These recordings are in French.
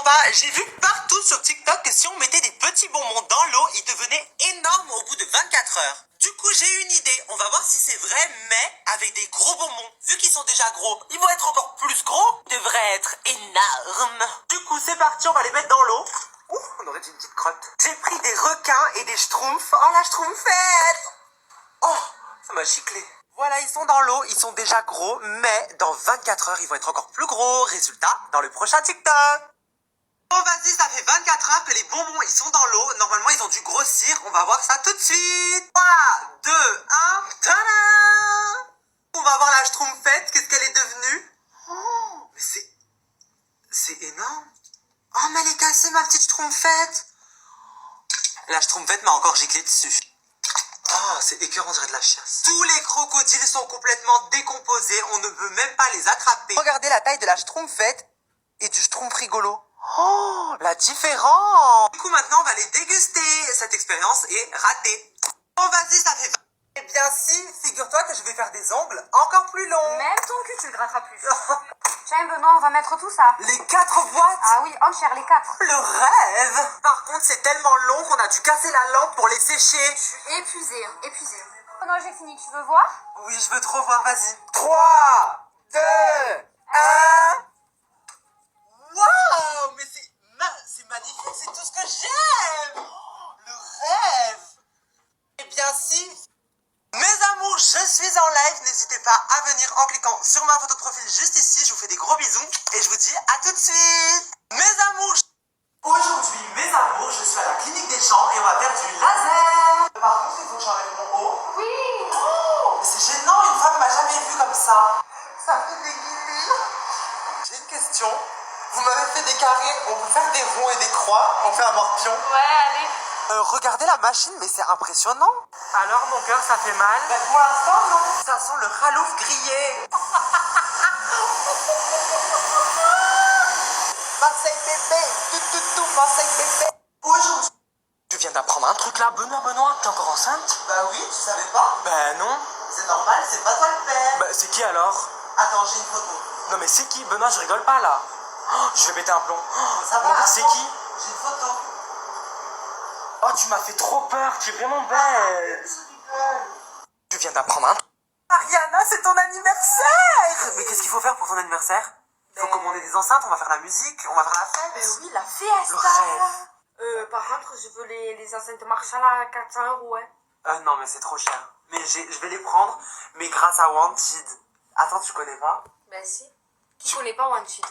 pas, j'ai vu partout sur TikTok que si on mettait des petits bonbons dans l'eau, ils devenaient énormes au bout de 24 heures. Du coup, j'ai une idée. On va voir si c'est vrai, mais avec des gros bonbons. Vu qu'ils sont déjà gros, ils vont être encore plus gros. Ils devraient être énormes. Du coup, c'est parti, on va les mettre dans l'eau. Ouh, on aurait dit une petite crotte. J'ai pris des requins et des schtroumpfs. Oh, la schtroumpfette! Oh, ça m'a giclé. Voilà, ils sont dans l'eau, ils sont déjà gros, mais dans 24 heures, ils vont être encore plus gros. Résultat, dans le prochain TikTok. Bon, vas-y, ça fait 24 heures que les bonbons, ils sont dans l'eau. Normalement, ils ont dû grossir. On va voir ça tout de suite. 3, 2, 1, tada! On va voir la schtroumpfette, qu'est-ce qu'elle est devenue. Oh, mais c'est énorme. Oh, mais elle est cassée, ma petite schtroumpfette. La schtroumpfette m'a encore giclé dessus. Ah, c'est écœurant, on dirait de la chiasse. Tous les crocodiles sont complètement décomposés, on ne peut même pas les attraper. Regardez la taille de la schtroumpfette et du schtroumpf rigolo. Oh, la différence! Du coup, maintenant, on va les déguster. Cette expérience est ratée. Bon, vas-y, ça fait... Eh bien si, figure-toi que je vais faire des ongles encore plus longs. Même ton cul, tu le gratteras plus. Tiens, Benoît, on va mettre tout ça. Les 4 boîtes? Ah oui, entière, les 4. Le rêve! Par contre, c'est tellement long qu'on a dû casser la lampe pour les sécher. Je suis épuisée, épuisée. Benoît, j'ai fini, tu veux voir? Oui, je veux trop voir, vas-y. 3, 2, 1... Waouh, mais c'est magnifique, c'est tout ce que j'aime. Oh, le rêve. Eh bien si, mes amours, je suis en live. N'hésitez pas à venir en cliquant sur ma photo de profil juste ici. Je vous fais des gros bisous et je vous dis à tout de suite. Mes amours, aujourd'hui, mes amours, je suis à la clinique des champs et on va faire du laser. Par contre, il faut que j'enlève mon haut. Oui. Oh, mais c'est gênant, une femme m'a jamais vu comme ça. Ça fait des guillemets. J'ai une question. Vous m'avez fait des carrés, on peut faire des ronds et des croix, on fait un morpion. Ouais, allez. Regardez la machine, mais c'est impressionnant. Alors mon cœur, ça fait mal? Ben, pour l'instant, non. Ça sent le ralouf grillé. Marseille bébé, tout, Marseille bébé. Aujourd'hui. Tu viens d'apprendre un truc là, Benoît, t'es encore enceinte? Bah oui, tu savais pas? Ben non. C'est normal, c'est pas toi le père. Bah c'est qui alors? Attends, j'ai une photo. Non mais c'est qui? Benoît, je rigole pas là. Oh, je vais péter un plomb. Ça Mon va, Dieu, c'est attends, qui? j'ai une photo. Oh, tu m'as fait trop peur, tu es vraiment belle. Tu viens d'apprendre un truc. Ariana, c'est ton anniversaire. Mais qu'est-ce qu'il faut faire pour ton anniversaire? Il faut commander des enceintes, on va faire la musique, on va faire la fête. Ben oui, la fiesta. Le rêve. Par contre, je veux les enceintes Marshall à 400 €, ouais. Non, mais c'est trop cher. Mais je vais les prendre, mais grâce à Wanted. Attends, tu connais pas? Ben si. Qui connaît pas Wanted?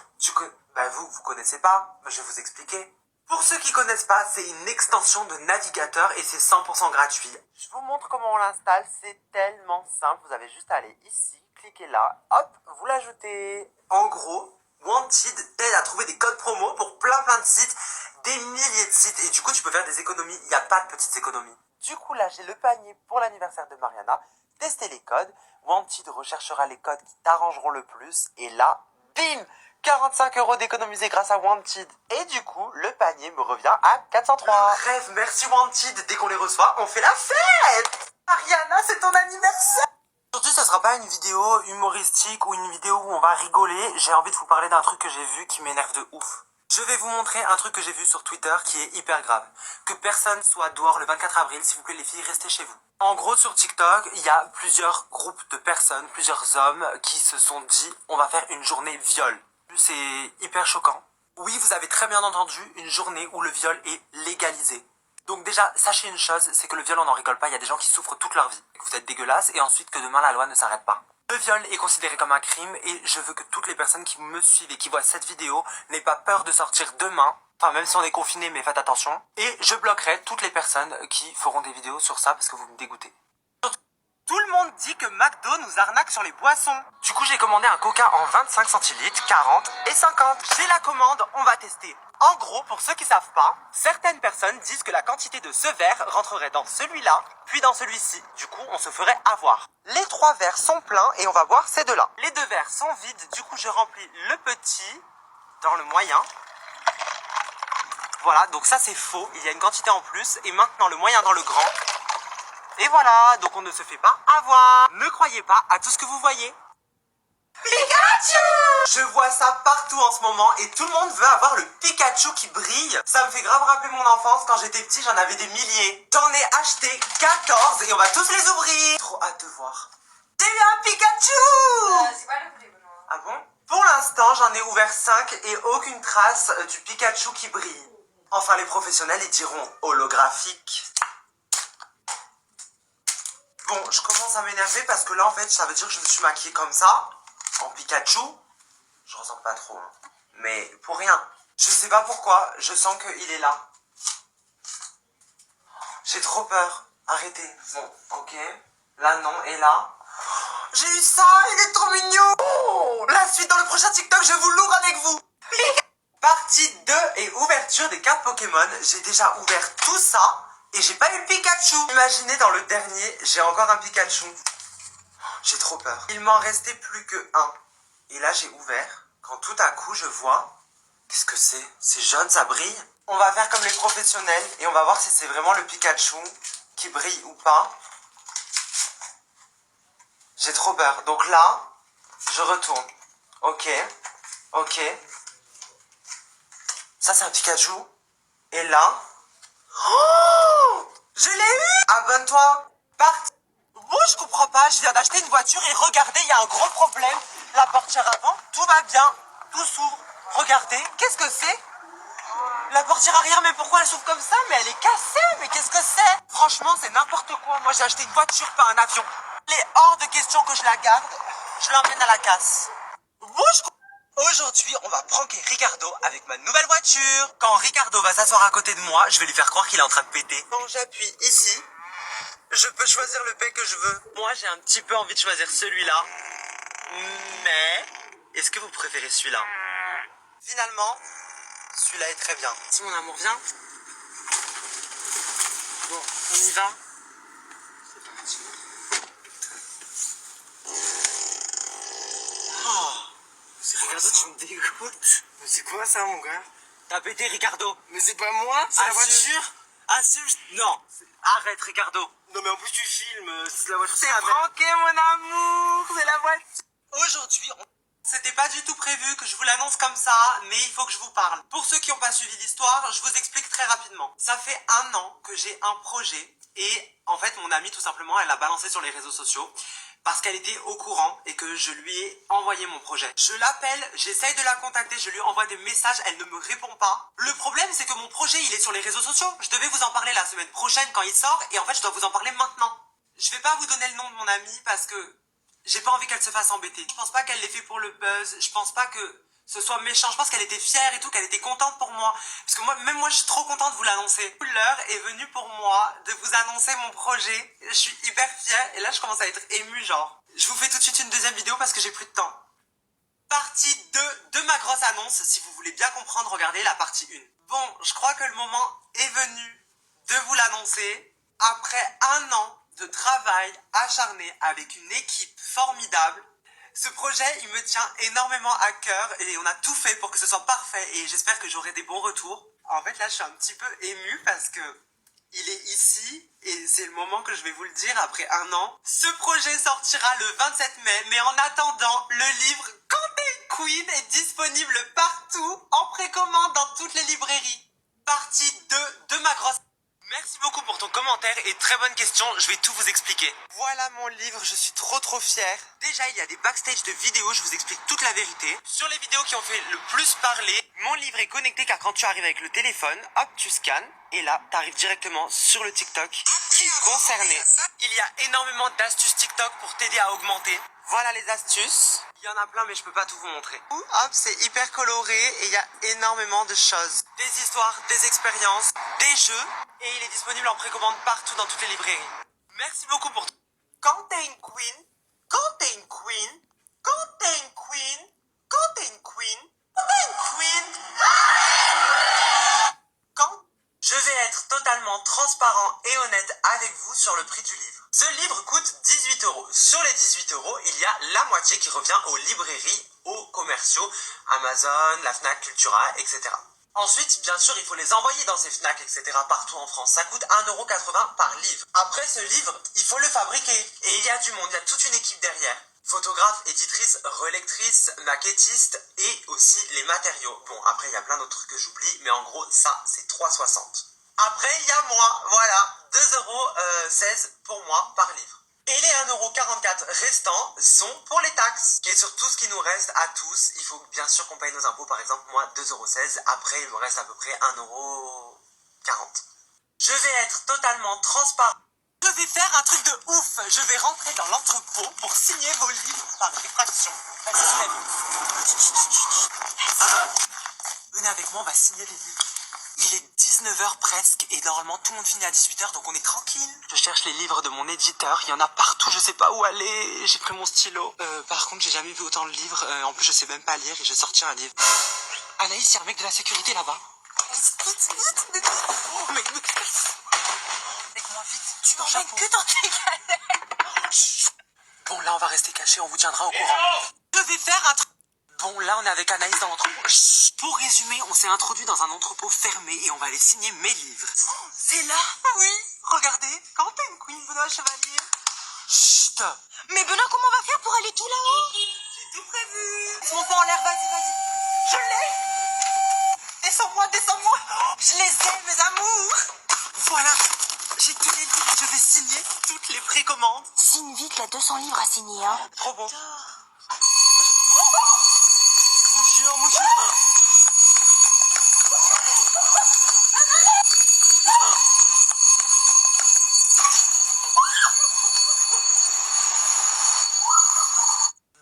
Bah vous connaissez pas, mais je vais vous expliquer. Pour ceux qui connaissent pas, c'est une extension de navigateur et c'est 100% gratuit. Je vous montre comment on l'installe, c'est tellement simple. Vous avez juste à aller ici, cliquer là, hop, vous l'ajoutez. En gros, Wanted t'aide à trouver des codes promo pour plein de sites, des milliers de sites, et du coup tu peux faire des économies. Il n'y a pas de petites économies. Du coup là, j'ai le panier pour l'anniversaire de Mariana. Testez les codes. Wanted recherchera les codes qui t'arrangeront le plus, et là, bim, 45 € d'économiser grâce à Wanted. Et du coup, le panier me revient à 403. Bref, merci Wanted. Dès qu'on les reçoit, on fait la fête. Ariana, c'est ton anniversaire. Aujourd'hui, ça sera pas une vidéo humoristique ou une vidéo où on va rigoler. J'ai envie de vous parler d'un truc que j'ai vu qui m'énerve de ouf. Je vais vous montrer un truc que j'ai vu sur Twitter qui est hyper grave. Que personne soit dehors le 24 avril, s'il vous plaît les filles, restez chez vous. En gros, sur TikTok, il y a plusieurs groupes de personnes, plusieurs hommes qui se sont dit on va faire une journée viol. C'est hyper choquant. Oui, vous avez très bien entendu, une journée où le viol est légalisé. Donc déjà, sachez une chose, c'est que le viol, on n'en rigole pas, il y a des gens qui souffrent toute leur vie. Que vous êtes dégueulasse et ensuite que demain la loi ne s'arrête pas. Le viol est considéré comme un crime et je veux que toutes les personnes qui me suivent et qui voient cette vidéo n'aient pas peur de sortir demain. Enfin, même si on est confiné, mais faites attention. Et je bloquerai toutes les personnes qui feront des vidéos sur ça parce que vous me dégoûtez. Tout le monde dit que McDo nous arnaque sur les boissons. Du coup, j'ai commandé un Coca en 25 centilitres, 40 et 50. J'ai la commande, on va tester. En gros, pour ceux qui savent pas, certaines personnes disent que la quantité de ce verre rentrerait dans celui-là, puis dans celui-ci. Du coup, on se ferait avoir. Les 3 verres sont pleins et on va boire ces 2-là. Les 2 verres sont vides, du coup, je remplis le petit dans le moyen. Voilà, donc ça c'est faux, il y a une quantité en plus. Et maintenant le moyen dans le grand. Et voilà, donc on ne se fait pas avoir. Ne croyez pas à tout ce que vous voyez. Pikachu! Je vois ça partout en ce moment et tout le monde veut avoir le Pikachu qui brille. Ça me fait grave rappeler mon enfance. Quand j'étais petit, j'en avais des milliers. J'en ai acheté 14 et on va tous les ouvrir. Trop hâte de voir. J'ai eu un Pikachu! C'est pas le bruit, Benoît. Ah bon? Pour l'instant, j'en ai ouvert 5 et aucune trace du Pikachu qui brille. Enfin, les professionnels, ils diront holographique. Bon, je commence à m'énerver parce que là, en fait, ça veut dire que je me suis maquillée comme ça, en Pikachu. Je ressens pas trop, hein. Mais pour rien. Je sais pas pourquoi, je sens qu'il est là. J'ai trop peur. Arrêtez. Bon, ok. Là, non. Et là? J'ai eu ça, il est trop mignon. Oh, la suite dans le prochain TikTok, je vous l'ouvre avec vous. Partie 2 et ouverture des cartes Pokémon. J'ai déjà ouvert tout ça et j'ai pas eu le Pikachu. Imaginez, dans le dernier, j'ai encore un Pikachu. J'ai trop peur. Il m'en restait plus que un. Et là, j'ai ouvert. Quand tout à coup, je vois... Qu'est-ce que c'est? C'est jaune, ça brille? On va faire comme les professionnels et on va voir si c'est vraiment le Pikachu qui brille ou pas. J'ai trop peur. Donc là, je retourne. Ok. Ok. Ça, c'est un Pikachu. Et là... Oh! Je l'ai eu! Abonne-toi. Parti. Bon, je comprends pas. Je viens d'acheter une voiture et regardez, il y a un gros problème. La portière avant, tout va bien. Tout s'ouvre. Regardez. Qu'est-ce que c'est? La portière arrière, mais pourquoi elle s'ouvre comme ça? Mais elle est cassée. Mais qu'est-ce que c'est? Franchement, c'est n'importe quoi. Moi, j'ai acheté une voiture, pas un avion. Il est hors de question que je la garde. Je l'emmène à la casse. Bon, aujourd'hui, on va pranker Ricardo avec ma nouvelle voiture. Quand Ricardo va s'asseoir à côté de moi, je vais lui faire croire qu'il est en train de péter. Quand j'appuie ici, je peux choisir le paix que je veux. Moi, j'ai un petit peu envie de choisir celui-là. Mais, est-ce que vous préférez celui-là? Finalement, celui-là est très bien. Si mon amour vient. Bon, on y va. C'est parti. Oh. Ricardo, tu me dégoûtes. Mais c'est quoi ça, mon gars? T'as pété, Ricardo. Mais c'est pas moi, c'est la voiture. Assure. Non. Arrête, Ricardo. Non, mais en plus, tu filmes, c'est la voiture. C'est pranké, mon amour. C'est la voiture. Aujourd'hui, c'était pas du tout prévu que je vous l'annonce comme ça, mais il faut que je vous parle. Pour ceux qui n'ont pas suivi l'histoire, je vous explique très rapidement. Ça fait 1 an que j'ai un projet et en fait, mon amie, tout simplement, elle l'a balancé sur les réseaux sociaux. Parce qu'elle était au courant et que je lui ai envoyé mon projet. Je l'appelle, j'essaye de la contacter, je lui envoie des messages, elle ne me répond pas. Le problème, c'est que mon projet, il est sur les réseaux sociaux. Je devais vous en parler la semaine prochaine quand il sort et en fait, je dois vous en parler maintenant. Je vais pas vous donner le nom de mon amie parce que j'ai pas envie qu'elle se fasse embêter. Je pense pas qu'elle l'ait fait pour le buzz, je pense pas que ce soit méchant, je pense qu'elle était fière et tout, qu'elle était contente pour moi. Parce que même moi, je suis trop contente de vous l'annoncer. L'heure est venue pour moi de vous annoncer mon projet. Je suis hyper fière et là, je commence à être émue, genre. Je vous fais tout de suite une deuxième vidéo parce que j'ai plus de temps. Partie 2 de ma grosse annonce. Si vous voulez bien comprendre, regardez la partie 1. Bon, je crois que le moment est venu de vous l'annoncer. Après 1 an de travail acharné avec une équipe formidable, ce projet, il me tient énormément à cœur et on a tout fait pour que ce soit parfait et j'espère que j'aurai des bons retours. En fait, là, je suis un petit peu émue parce que il est ici et c'est le moment que je vais vous le dire après 1 an. Ce projet sortira le 27 mai, mais en attendant, le livre Content Queen est disponible partout en précommande dans toutes les librairies. Partie 2 de ma grosse... Merci beaucoup pour ton commentaire et très bonne question, je vais tout vous expliquer. Voilà mon livre, je suis trop fier. Déjà, il y a des backstage de vidéos, je vous explique toute la vérité. Sur les vidéos qui ont fait le plus parler, mon livre est connecté car quand tu arrives avec le téléphone, hop, tu scannes et là, tu arrives directement sur le TikTok qui est concerné. Il y a énormément d'astuces TikTok pour t'aider à augmenter. Voilà les astuces. Il y en a plein mais je peux pas tout vous montrer. Hop, c'est hyper coloré et il y a énormément de choses. Des histoires, des expériences, des jeux et il est disponible en précommande partout dans toutes les librairies. Merci beaucoup pour tout. Content Queen, Content Queen, Content Queen, Content Queen, Content Queen. Quand je vais être totalement transparent et honnête avec vous sur le prix du livre. Ce livre coûte 18 €. Sur les 18 €, il y a la moitié qui revient aux librairies, aux commerciaux, Amazon, la Fnac, Cultura, etc. Ensuite, bien sûr, il faut les envoyer dans ces Fnac, etc. partout en France. Ça coûte 1,80 € par livre. Après ce livre, il faut le fabriquer. Et il y a du monde, il y a toute une équipe derrière. Photographe, éditrice, relectrice, maquettiste et aussi les matériaux. Bon, après, il y a plein d'autres trucs que j'oublie, mais en gros, ça, c'est 3,60. Après, il y a moi, voilà, 2,16 € pour moi par livre. Et les 1,44 € restants sont pour les taxes. Et sur tout ce qui nous reste à tous, il faut bien sûr qu'on paye nos impôts. Par exemple, moi, 2,16 €. Après, il me reste à peu près 1,40 €. Je vais être totalement transparent. Je vais faire un truc de ouf. Je vais rentrer dans l'entrepôt pour signer vos livres par réfraction. Vas-y, venez avec moi, on va signer les livres. Il est 19 h presque et normalement tout le monde finit à 18 h, donc on est tranquille. Je cherche les livres de mon éditeur, il y en a partout, je sais pas où aller. J'ai pris mon stylo. Par contre, j'ai jamais vu autant de livres. En plus, je sais même pas lire et je vais sortir un livre. Anaïs, il y a un mec de la sécurité là-bas. Vite. Oh, mais... Avec-moi vite, tu t'emmènes que dans tes galères. Bon, là, on va rester caché, on vous tiendra au courant. Je vais faire un truc. Bon, là, on est avec Anaïs dans l'entrepôt. Pour résumer, on s'est introduit dans un entrepôt fermé et on va aller signer mes livres. Oh, c'est là? Oui. Regardez, quand t'es une queen, Benoît Chevalier. Chut. Mais Benoît, comment on va faire pour aller tout là-haut? J'ai tout prévu. Laisse mon poing en l'air, vas-y. Je l'ai. Descends-moi. Je les ai, mes amours. Voilà. J'ai tous les livres, je vais signer toutes les précommandes. Signe vite, la 200 livres à signer, hein. Trop bon. Mon Dieu.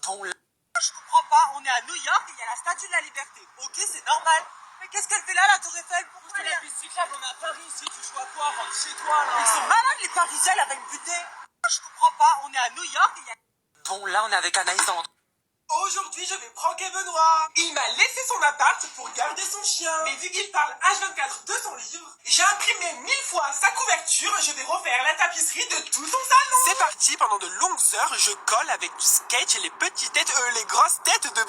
Bon, là, je comprends pas, on est à New York et il y a la Statue de la Liberté. Ok, c'est normal. Mais qu'est-ce qu'elle fait là, la Tour Eiffel? Pourquoi la piste cyclable, on est à Paris ici, tu joues à quoi? Rentre chez toi, là. Ils sont malades, les Parisiens, elle va me buter. Je comprends pas, on est à New York et il y a... Bon, là, on est avec Anaïs dans... Aujourd'hui, je vais pranker Benoît. Il m'a laissé son appart pour garder son chien. Mais vu qu'il parle H24 de son livre, j'ai imprimé 1000 fois sa couverture. Je vais refaire la tapisserie de tout son salon. C'est parti, pendant de longues heures, je colle avec du sketch et les petites têtes, les grosses têtes de...